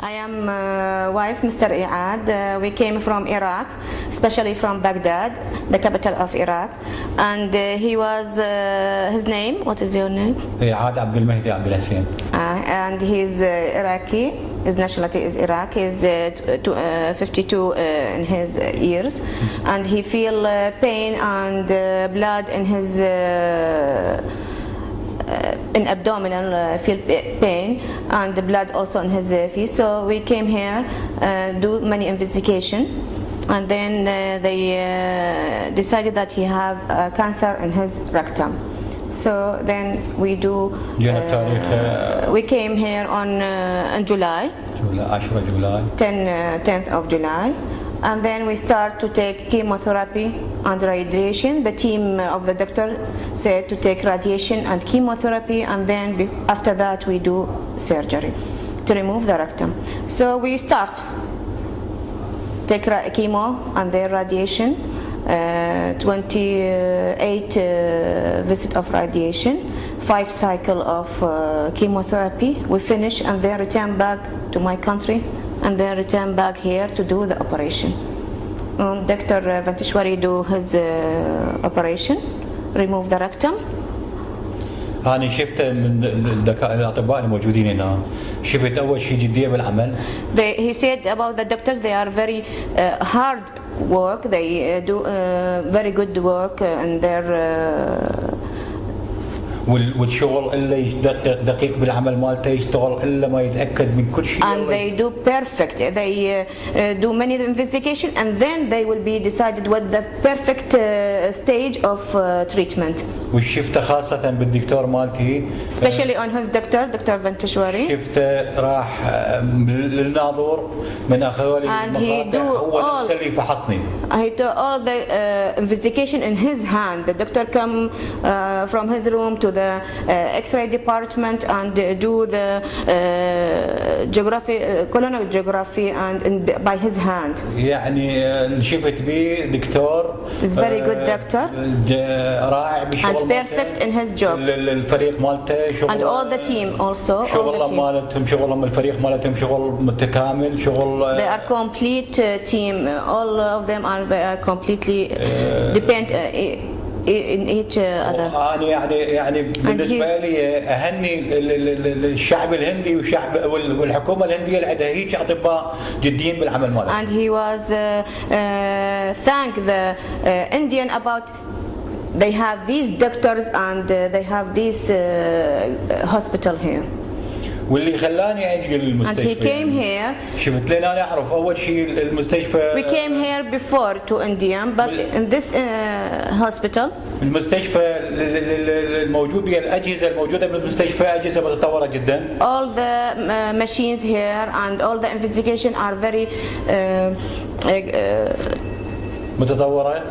I am wife Mr. Iad. We came from Iraq, especially from Baghdad, the capital of Iraq. And he was, his name, what is your name? Iad Abdul Mahdi Abdul Hussein. And he's Iraqi. His nationality is Iraq. He's 52 in his years. And he feel pain and blood in his in abdominal feel pain and the blood also in his feet. So we came here do many investigation, and then they decided that he have cancer in his rectum. So then we do. We came here on in July. 10th of July. And then we start to take chemotherapy and radiation. The team of the doctor said to take radiation and chemotherapy, and then after that we do surgery to remove the rectum. So we start take chemo and then radiation, 28 visit of radiation, 5 cycle of chemotherapy. We finish and then return back to my country, and then return back here to do the operation. Dr. Vanteshwari do his operation, remove the rectum. أنا شفت من الأطباء الموجودين هنا، شفت أول شيء جدية بالعمل. He said about the doctors, they are very hard work. They do very good work in their. والشغل إلا يدقق دقيق بالعمل مالته، يشتغل إلا ما يتأكد من كل شيء. And they do perfect. They do many investigation, and then they will be decided what the perfect stage of treatment. وشفته خاصة بالدكتور مالتي. Especially on his doctor, Dr. Vanteshwari. شفته راح للناظور من أخوالي. And he do all. اللي فحصني. He do all the investigation in his hand. The doctor come from his room to the X-ray department and do the geography, colonial geography, and by his hand. يعني شفت بيه دكتور. He's very good doctor. رائع بشغل. And perfect in his job. الفريق مالته شغل. And all the team also. شغل مالتهم شغلهم الفريق مالتهم شغل متكامل شغل. They are complete team. All of them are completely depend. In each other. أنا يعني بالنسبة لي أهني الشعب الهندي والحكومة الهندية اللي عندها هيك أطباء جديين بالعمل مالهم. And he was thank the Indian about they have these doctors and they have this hospital here. واللي خلاني اجي للمستشفى. And he came here. شفت لين انا اعرف اول شيء المستشفى. We came here before to India, but in this hospital. المستشفى الموجود بها الاجهزه الموجوده بالمستشفى اجهزه متطوره جدا. All the machines here and all the investigation are very متطوره.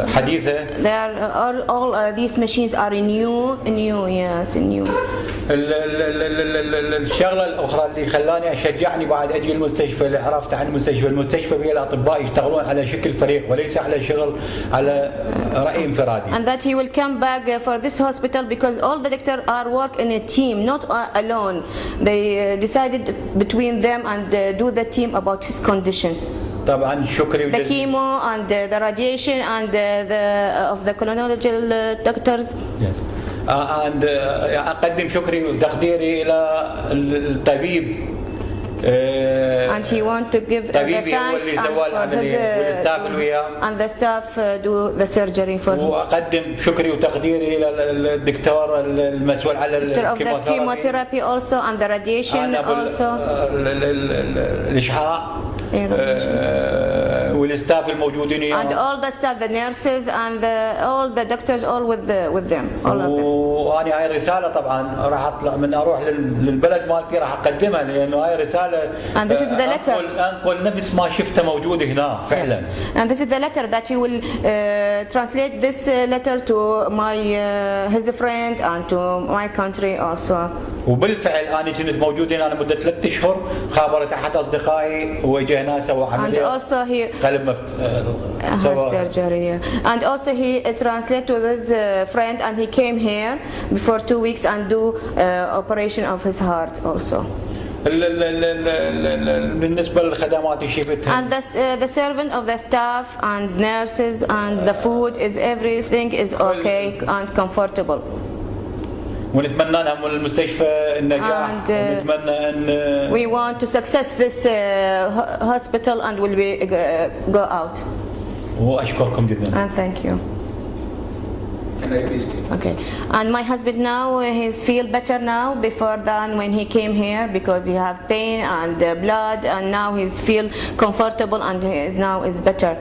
حديثة. They are all these machines are new, yes, new. الشغلة الأخرى اللي خلاني أشجعني بعد أجي المستشفى اللي عرفت عن المستشفى بها الأطباء يشتغلون على شكل فريق وليس على شغل على رأي انفرادي. And that he will come back for this hospital because all the doctors are work in a team, not alone. They decided between them and do the team about his condition. طبعا شكري the chemo and the radiation and of the colonial doctors. Yes. and أقدم شكري وتقديري إلى الطبيب. And he want to give the thanks and for his and the staff do the surgery for him. وأقدم شكري وتقديري إلى الدكتور المسؤول على الكيموثيرابي also and the radiation also. الإشعاع. والستاف الموجودين and all the staff, the nurses and all the doctors, all with them, all of them. وأنا هاي رسالة طبعا راح أطلع من أروح للبلد مالتي راح أقدمها لأنه هاي رسالة. And this is the letter. أنقل نفس ما شفته موجود هنا فعلا. Yes. And this is the letter that you will translate this letter to my his friend and to my country also. وبالفعل أنا كنت موجود هنا لمدة 3 أشهر، خابرت أحد أصدقائي وجهنا سوى عملية قلب surgery. And also he translated to his friend and he came here before 2 weeks and do operation of his heart also. بالنسبه للخدمات اللي شفتها. And the servant of the staff and nurses and the food is everything is okay and comfortable. ونتمنى لهم المستشفى النجاح. ونتمنى ان we want to success this hospital and will be go out. واشكركم جدا. And thank you. Can I please? Okay. And my husband now he's feel better now before than when he came here because he have pain and blood and now he's feel comfortable and he now is better.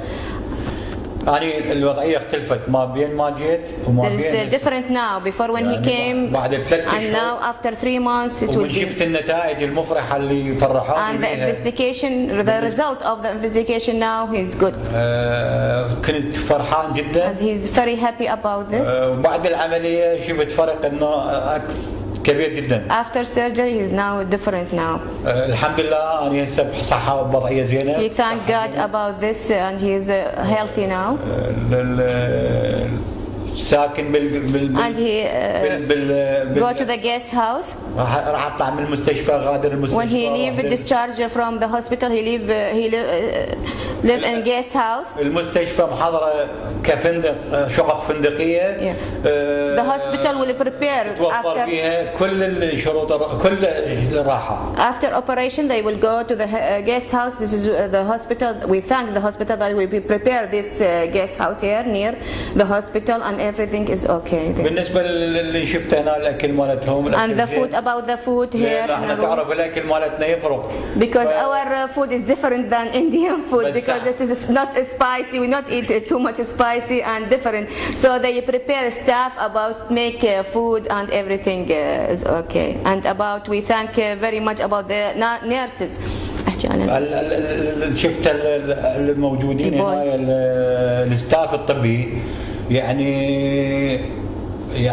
يعني الوضعية اختلفت ما بين ما جيت وما بين. There is different now before when he came and now after 3 months it will be. وشفت النتائج المفرحة اللي فرحوني And the investigation, the result of the investigation now he's good. كنت فرحان جدا. As he's very happy about this. وبعد العملية شفت فرق إنه كبير جدا. After surgery he's now different now. الحمد لله أنا هسه بصحة وبوضعية زينة. He thank God about this and he is healthy now. ساكن and he go to the guest house. راح أطلع من المستشفى غادر المستشفى. When he leave discharge from the hospital he live in guest house. المستشفى محضرة كفندق شقق فندقية. The hospital will prepare توفر فيها كل الشروط كل الراحة. After operation they will go to the guest house. This is the hospital. We thank the hospital that we prepare this guest house here near the hospital and everything is okay there. بالنسبة اللي شفته هنا الأكل مالتهم. And the food about the food here. احنا تعرف الأكل مالتنا يفرق. Because our food is different than Indian food because it is not spicy. We not eat too much spicy and different. So they prepare staff about make food and everything is okay. And about we thank very much about the nurses. شفت الموجودين هنا الستاف الطبي يعني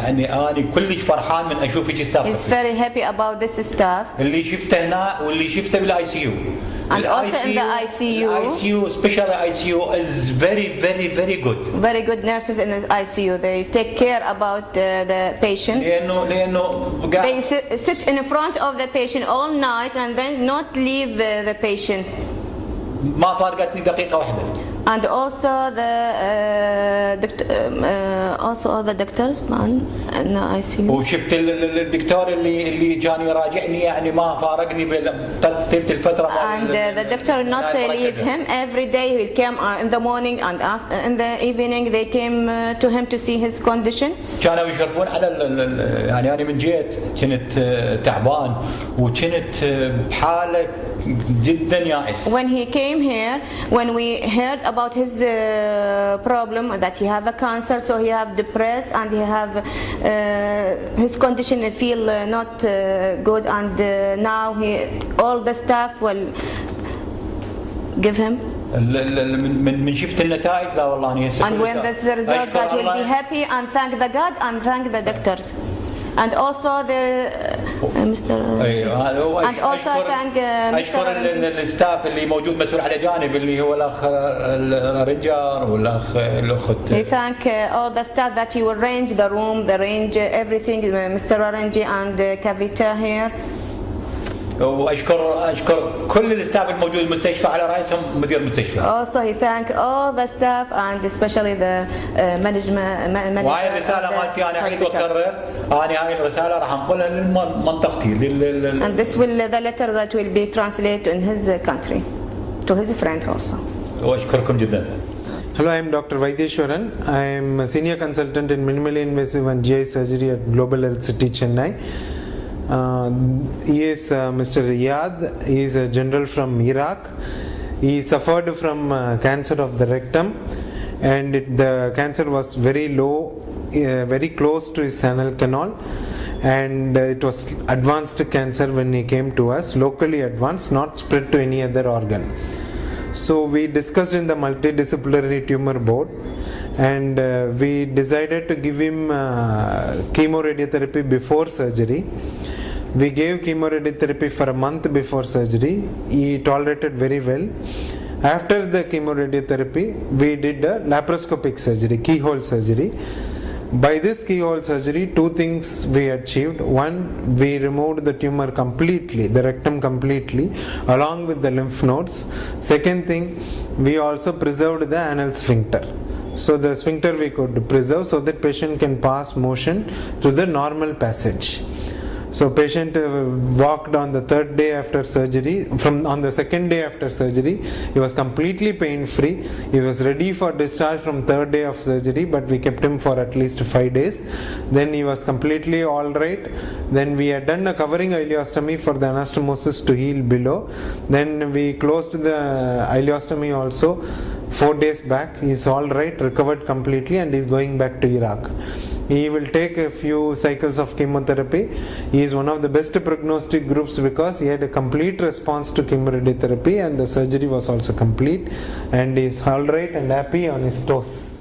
أنا كلش فرحان من أشوف هيك ستاف. He's very happy about this staff. اللي شفته هنا واللي شفته بالآي سي يو. And also in the ICU. ICU, special ICU is very good. Very good nurses in the ICU. They take care about the patient. لأنه they sit in front of the patient all night and then not leave the patient. ما فارقتني دقيقة واحدة. And also all the doctors in the ICU. وشفت الدكتور اللي جاني يراجعني يعني ما فارقني بتلت الفترة. And the doctor not leave him every day. He came in the morning and in the evening they came to him to see his condition. كانوا يشرفون على يعني أنا من جيت كنت تعبان وكنت بحالة جدا يائس. When he came here, when we heard about his problem that he have a cancer, so he have depressed and he have his condition feel not good, and now all the staff will give him. من شفت النتائج لا والله أنا هسه. And when there's the result that will be happy and thank the God and thank the doctors. And also the Mr. And also thank Mr. أشكر الستاف اللي موجود مسؤول على جانب اللي هو الأخ الرنجر والأخ الأخت. We thank all the staff that you arrange the room, the range, everything, Mr. Aranji and Kavita here. وأشكر كل الستاف الموجود المستشفى على رأسهم مدير المستشفى. Also he thank all the staff and especially the management. وهاي الرسالة مالتي أنا أعيد وأكرر. أنا هاي الرسالة راح أنقلها لمنطقتي. And this will the letter that will be translated in his country to his friend also. وأشكركم جدا. Hello, I am Dr. Vaideshwaran. I am a senior consultant in minimally invasive and GI surgery at Global Health City, Chennai. He is Mr. Riyad. He is a general from Iraq. He suffered from cancer of the rectum, and the cancer was very low, very close to his anal canal, and it was advanced cancer when he came to us, locally advanced, not spread to any other organ. So we discussed in the multidisciplinary tumor board, and we decided to give him chemoradiotherapy before surgery. We gave chemoradiotherapy for a month before surgery. He tolerated very well. After the chemoradiotherapy, we did a laparoscopic surgery, keyhole surgery. By this keyhole surgery, two things we achieved. One, we removed the tumor completely, the rectum completely, along with the lymph nodes. Second thing, we also preserved the anal sphincter. So the sphincter we could preserve so that patient can pass motion through the normal passage. So patient walked on the third day after surgery. On the second day after surgery, he was completely pain free. He was ready for discharge from third day of surgery, but we kept him for at least 5 days. Then he was completely all right. Then we had done a covering ileostomy for the anastomosis to heal below. Then we closed the ileostomy also 4 days back. He is all right, recovered completely, and he is going back to Iraq. He will take a few cycles of chemotherapy. He is one of the best prognostic groups because he had a complete response to chemoradiotherapy, and the surgery was also complete, and he is all right and happy on his toes.